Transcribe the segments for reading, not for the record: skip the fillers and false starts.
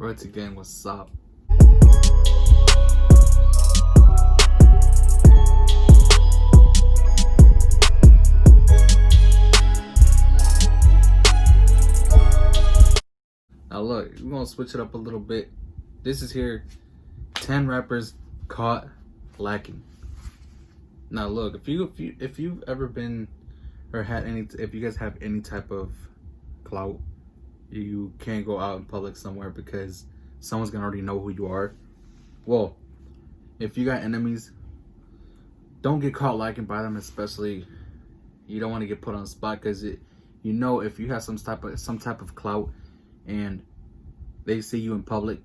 Royalty gang, what's up? Now look, we're gonna switch it up a little bit. This is here 10 rappers caught lacking. Now look, if you've ever been or had any, if you guys have any type of clout, you can't go out in public somewhere because someone's gonna already know who you are. Well, if you got enemies, don't get caught lacking by them. Especially, you don't want to get put on the spot because if you have some type of clout and they see you in public,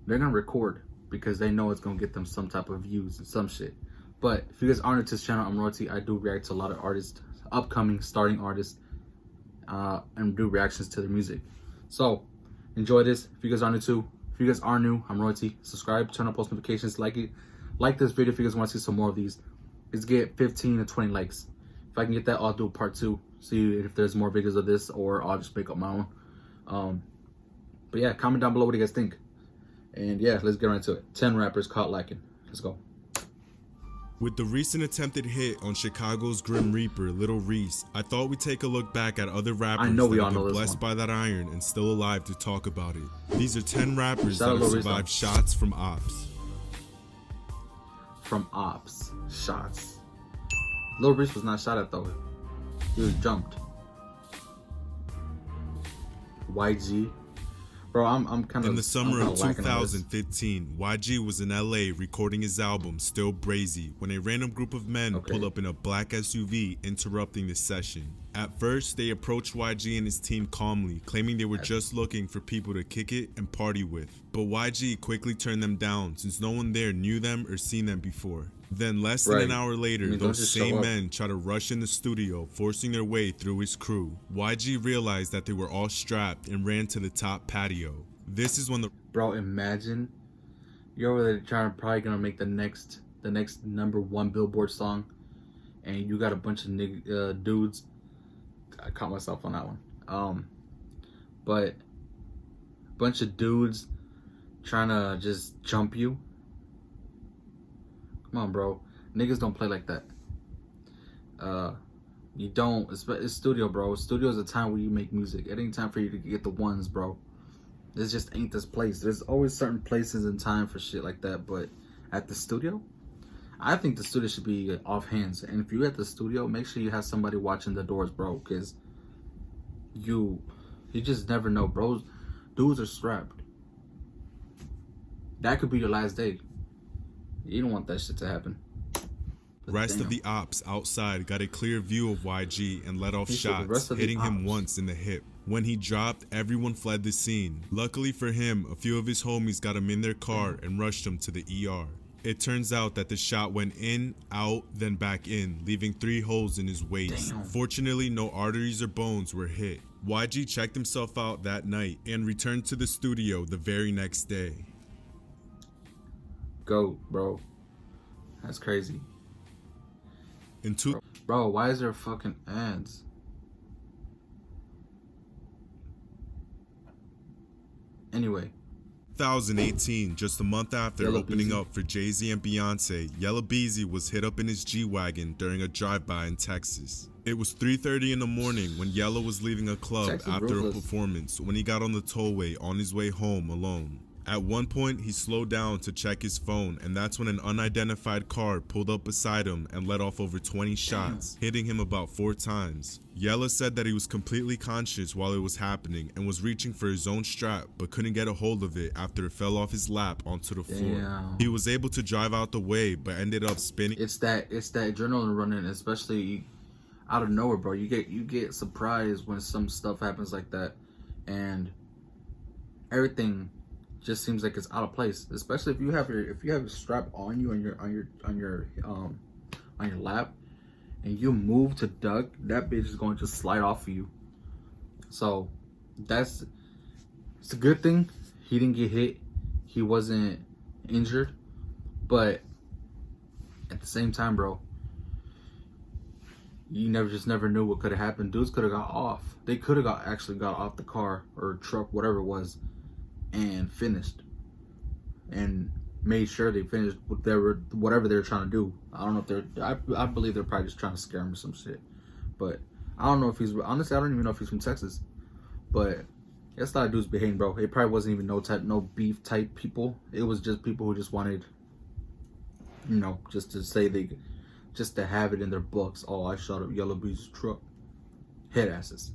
they're gonna record because they know it's gonna get them some type of views and some shit. But if you guys aren't into this channel, I'm Royalty. I do react to a lot of artists, upcoming, starting artists, and do reactions to their music. So enjoy this. If you guys are new, I'm Royalty. Subscribe, turn on post notifications, like this video if you guys want to see some more of these. Let's get 15 to 20 likes. If I can get that, I'll do part 2. See if there's more videos of this, or I'll just make up my own. But yeah, comment down below what you guys think. And yeah, let's get right into it. 10 rappers caught lacking. Let's go. With the recent attempted hit on Chicago's Grim Reaper, Lil Reese, I thought we'd take a look back at other rappers that have been blessed by that iron and still alive to talk about it. These are 10 rappers that have survived shots from ops. Shots. Lil Reese was not shot at though. He was jumped. YG. Bro, I'm kind of... In the summer of 2015, YG was in LA recording his album, Still Brazy, when a random group of men pulled up in a black SUV, interrupting the session. At first, they approached YG and his team calmly, claiming they were just looking for people to kick it and party with. But YG quickly turned them down since no one there knew them or seen them before. Then less than an hour later, those same men tried to rush in the studio, forcing their way through his crew. YG realized that they were all strapped and ran to the top patio. This is when the... Bro, imagine you're over there probably gonna make the next #1 Billboard song, and you got a bunch of dudes. I caught myself on that one. But a bunch of dudes trying to just jump you. Come on, bro. Niggas don't play like that. You don't. It's studio, bro. Studio is a time where you make music. It ain't time for you to get the ones, bro. This just ain't this place. There's always certain places and time for shit like that. But at the studio, I think the studio should be off hands. And if you're at the studio, make sure you have somebody watching the doors, bro. Because you just never know, bros. Dudes are strapped. That could be your last day. You don't want that shit to happen. The rest of the ops outside got a clear view of YG and let off shots, hitting him once in the hip. When he dropped, everyone fled the scene. Luckily for him, a few of his homies got him in their car and rushed him to the ER. It turns out that the shot went in, out, then back in, leaving 3 holes in his waist. Fortunately, no arteries or bones were hit. YG checked himself out that night and returned to the studio the very next day. Go, bro. That's crazy. Bro, why is there fucking ads? Anyway. 2018, just a month after opening up for Jay-Z and Beyonce, Yella Beezy was hit up in his G-Wagon during a drive-by in Texas. It was 3:30 in the morning when Yella was leaving a club after a performance when he got on the tollway on his way home alone. At one point, he slowed down to check his phone, and that's when an unidentified car pulled up beside him and let off over 20 shots, hitting him about 4 times. Yella said that he was completely conscious while it was happening and was reaching for his own strap, but couldn't get a hold of it after it fell off his lap onto the floor. He was able to drive out the way, but ended up spinning. It's that adrenaline running, especially out of nowhere, bro. You get surprised when some stuff happens like that, and everything just seems like it's out of place, especially if you have a strap on you on your lap, and you move to duck, that bitch is going to slide off of you. So it's a good thing he didn't get hit, he wasn't injured, but at the same time, bro, you never knew what could have happened. Dudes could have got off. They could have actually got off the car or truck, whatever it was, and finished, and made sure they finished whatever they were trying to do. I don't know if I believe they're probably just trying to scare him or some shit. But I don't know if he's, honestly, I don't even know if he's from Texas. But that's how dude's behaving, bro. It probably wasn't even no beef type people. It was just people who just wanted, just to say just to have it in their books. Oh, I shot up Yellow Bee's truck. Head asses.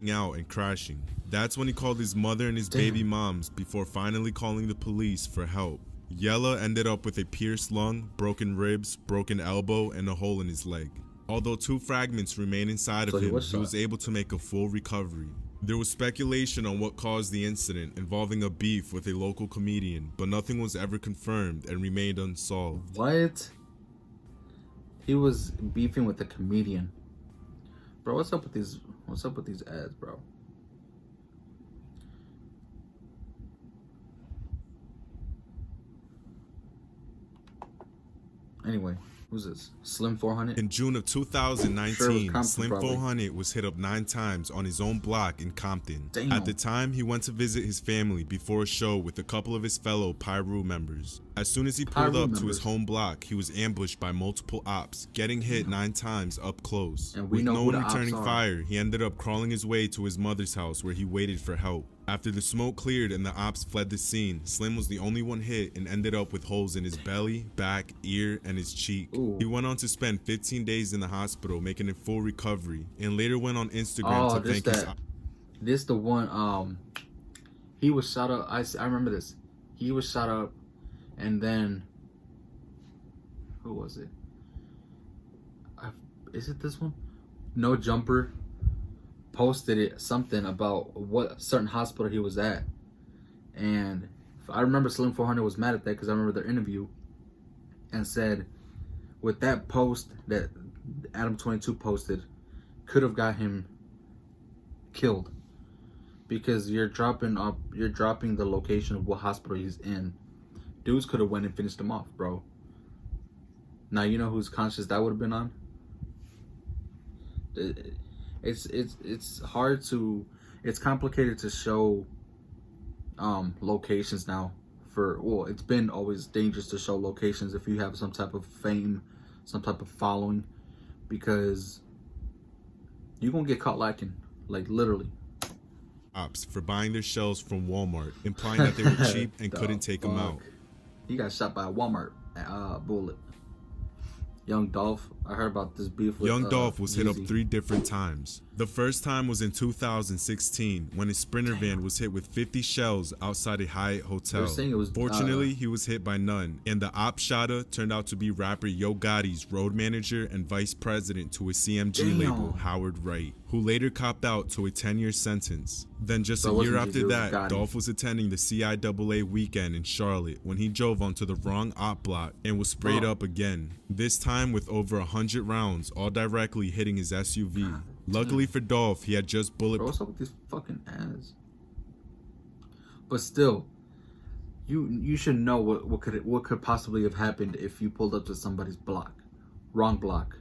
Out and crashing. That's when he called his mother and his baby moms before finally calling the police for help. Yella ended up with a pierced lung, broken ribs, broken elbow, and a hole in his leg. Although 2 fragments remain inside of him, he was able to make a full recovery. There was speculation on what caused the incident involving a beef with a local comedian, but nothing was ever confirmed and remained unsolved. What? He was beefing with a comedian. Bro, what's up with these ads, bro? Anyway, who's this? Slim 400? In June of 2019, Sure, Slim 400 was hit up 9 times on his own block in Compton. Damn. At the time, he went to visit his family before a show with a couple of his fellow Pyru members. As soon as he pulled up to his home block, he was ambushed by multiple ops, getting hit 9 times up close. And we with know no who one the ops returning are. fire, he ended up crawling his way to his mother's house where he waited for help. After the smoke cleared and the ops fled the scene, Slim was the only one hit and ended up with holes in his belly, back, ear, and his cheek. Ooh. He went on to spend 15 days in the hospital, making a full recovery, and later went on Instagram to thank his... This the one, he was shot up, I remember this. He was shot up, and then, who was it? Is it this one? No Jumper posted it, something about what certain hospital he was at, and I remember Slim 400 was mad at that because I remember their interview and said with that post that Adam 22 posted could have got him killed because you're dropping the location of what hospital he's in. Dudes could have went and finished him off, bro. Now you know whose conscience that would have been on. It's hard to, it's complicated to show locations now. It's been always dangerous to show locations if you have some type of fame, some type of following, because you're gonna get caught lacking, like literally. Ops for buying their shells from Walmart, implying that they were cheap and couldn't take them out. He got shot by a Walmart bullet. Young Dolph, I heard about this beef with Young Dolph was hit up Yeezy. 3 different times. The first time was in 2016 when his Sprinter van was hit with 50 shells outside a Hyatt hotel. Fortunately, he was hit by none, and the op shotter turned out to be rapper Yo Gotti's road manager and vice president to his CMG label, Howard Wright, who later copped out to a 10-year sentence. Then just a year after that, Dolph was attending the CIAA weekend in Charlotte when he drove onto the wrong op block and was sprayed up again, this time with over 100 rounds, all directly hitting his SUV. Luckily for Dolph, he had just bulletproof. What's up with these fucking ads? But still, you should know what could possibly have happened if you pulled up to somebody's block, wrong block.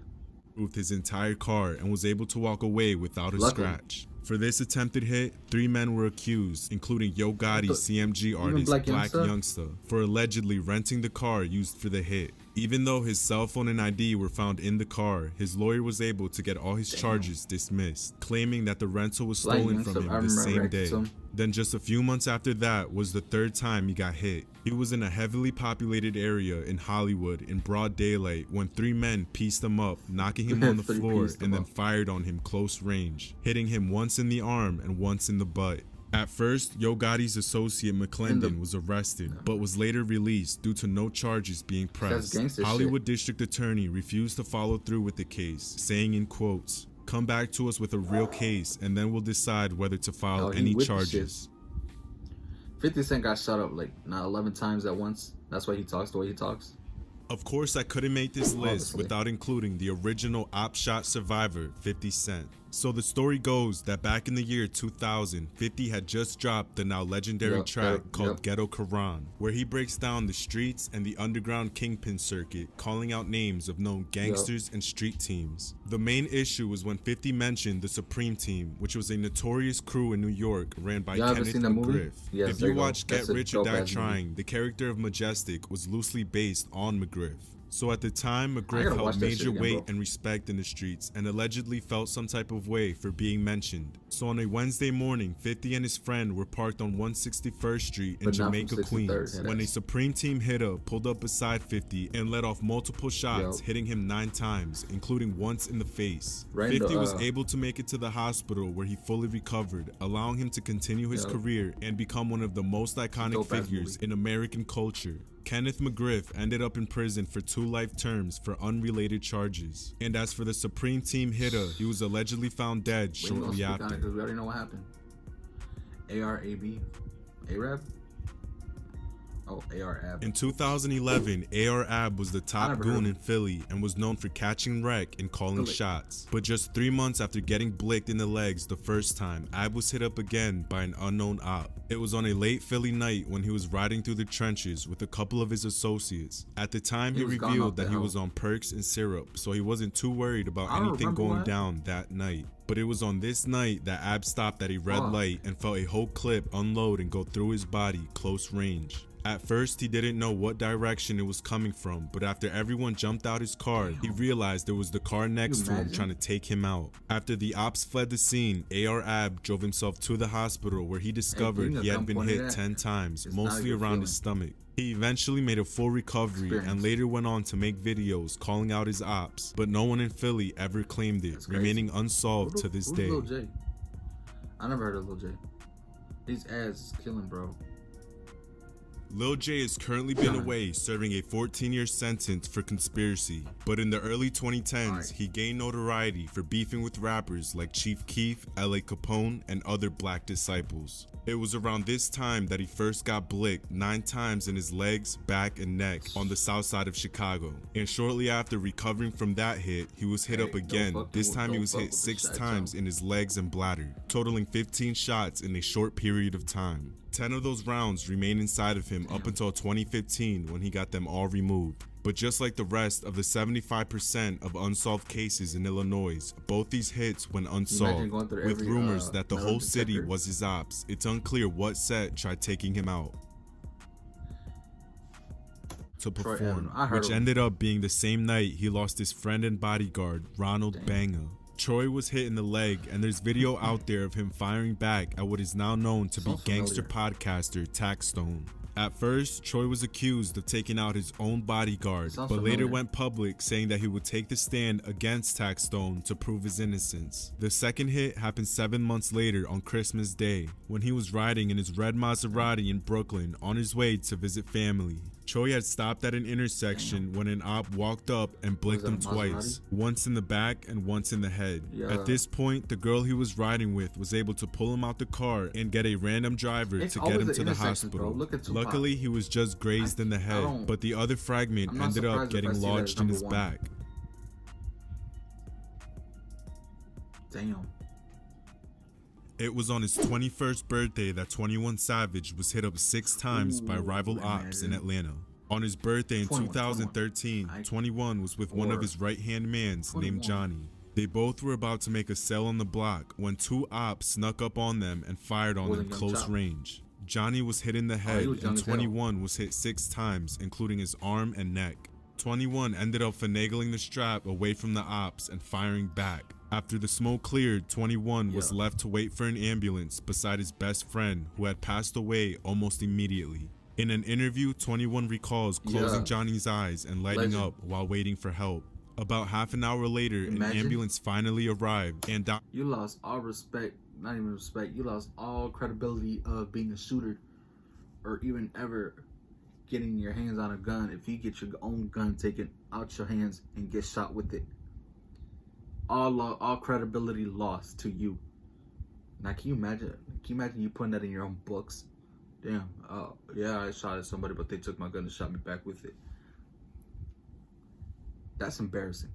His entire car and was able to walk away without a scratch. For this attempted hit, 3 men were accused, including Yo Gotti's CMG artist Black Youngsta, for allegedly renting the car used for the hit. Even though his cell phone and ID were found in the car, his lawyer was able to get all his charges dismissed, claiming that the rental was stolen from him the same day. Then just a few months after that was the 3rd time he got hit. He was in a heavily populated area in Hollywood in broad daylight when 3 men pieced him up, knocking him on the floor and then fired on him close range, hitting him once in the arm and once in the butt. At first, Yo Gotti's associate McClendon was arrested, but was later released due to no charges being pressed. Hollywood District Attorney refused to follow through with the case, saying in quotes, "Come back to us with a real case and then we'll decide whether to file any charges." 50 Cent got shot up like 11 times at once. That's why he talks the way he talks. Of course, I couldn't make this list without including the original op shot survivor, 50 Cent. So the story goes that back in the year 2000, 50 had just dropped the now legendary track called Ghetto Quran, where he breaks down the streets and the underground kingpin circuit, calling out names of known gangsters and street teams. The main issue was when 50 mentioned the Supreme Team, which was a notorious crew in New York ran by Kenneth McGriff. Yes, if you watch Get Rich or Die Trying, the character of Majestic was loosely based on McGriff. So at the time, McGriff held major weight and respect in the streets and allegedly felt some type of way for being mentioned. So on a Wednesday morning, 50 and his friend were parked on 161st Street in Jamaica, Queens, when a Supreme Team hitter pulled up beside 50 and let off multiple shots, hitting him 9 times, including once in the face. 50 was able to make it to the hospital where he fully recovered, allowing him to continue his career and become one of the most iconic figures in American culture. Kenneth McGriff ended up in prison for 2 life terms for unrelated charges. And as for the Supreme Team hitter, he was allegedly found dead shortly after. Because we already know what happened. ARAB? Arab? Oh, ARAB. In 2011, ARAB was the top goon in Philly and was known for catching wreck and calling shots. But just 3 months after getting blicked in the legs the first time, Ab was hit up again by an unknown op. It was on a late Philly night when he was riding through the trenches with a couple of his associates. At the time, he revealed that he was on perks and syrup, so he wasn't too worried about anything going down that night. But it was on this night that Ab stopped at a red light and felt a whole clip unload and go through his body close range. At first, he didn't know what direction it was coming from, but after everyone jumped out his car, he realized there was the car next to him trying to take him out. After the ops fled the scene, Ab drove himself to the hospital where he discovered he had been hit 10 times, mostly around his stomach. He eventually made a full recovery and later went on to make videos calling out his ops, but no one in Philly ever claimed it, remaining unsolved to this day. Lil J? I never heard of Lil J. These ads is killing, bro. Lil J has currently been away serving a 14-year sentence for conspiracy, but in the early 2010s, he gained notoriety for beefing with rappers like Chief Keef, L.A. Capone, and other black disciples. It was around this time that he first got blicked 9 times in his legs, back, and neck on the south side of Chicago. And shortly after recovering from that hit, he was hit up again. This time he was hit 6 times in his legs and bladder, totaling 15 shots in a short period of time. 10 of those rounds remained inside of him up until 2015 when he got them all removed. But just like the rest of the 75% of unsolved cases in Illinois, both these hits went unsolved, with rumors that the whole city was his ops. It's unclear what set tried taking him out to perform, which ended up being the same night he lost his friend and bodyguard, Ronald Banga. Troy was hit in the leg, and there's video out there of him firing back at what is now known to be gangster podcaster Taxstone. At first, Troy was accused of taking out his own bodyguard, but later went public saying that he would take the stand against Taxstone to prove his innocence. The second hit happened 7 months later on Christmas Day, when he was riding in his red Maserati in Brooklyn on his way to visit family. Troy had stopped at an intersection when an op walked up and blinked him twice, once in the back and once in the head. At this point, the girl he was riding with was able to pull him out the car and get a random driver to get him to the hospital. Luckily, he was just grazed in the head, but the other fragment ended up getting lodged in his back. Damn. It was on his 21st birthday that 21 Savage was hit up 6 times by rival ops in Atlanta. On his birthday in 2013, 21 was with one of his right-hand mans named Johnny. They both were about to make a sale on the block when 2 ops snuck up on them and fired on them close range. Johnny was hit in the head and 21 was hit 6 times, including his arm and neck. 21 ended up finagling the strap away from the ops and firing back. After the smoke cleared, 21 was left to wait for an ambulance beside his best friend, who had passed away almost immediately. In an interview, 21 recalls closing Johnny's eyes and lighting up while waiting for help. About half an hour later, an ambulance finally arrived and you lost all respect, not even respect, you lost all credibility of being a shooter or even ever getting your hands on a gun if you get your own gun taken out your hands and get shot with it. All credibility lost to you. Now can you imagine you putting that in your own books? Damn, yeah, I shot at somebody but they took my gun and shot me back with it. That's embarrassing.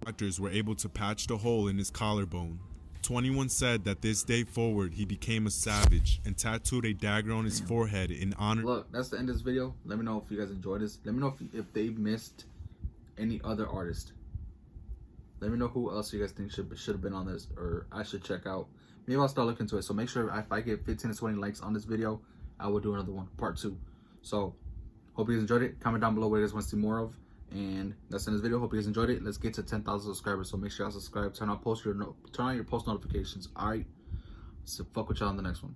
Doctors were able to patch the hole in his collarbone. 21 said that this day forward he became a savage and tattooed a dagger on his forehead in honor. Look, that's the end of this video. Let me know if you guys enjoyed this. Let me know if they missed any other artist. Let me know who else you guys think should have been on this, or I should check out. Maybe I'll start looking into it. So make sure if I get 15 to 20 likes on this video, I will do another one, part 2. So hope you guys enjoyed it. Comment down below what you guys want to see more of. And that's in this video. Hope you guys enjoyed it. Let's get to 10,000 subscribers. So make sure y'all subscribe. Turn on your post notifications. All right. So fuck with y'all on the next one.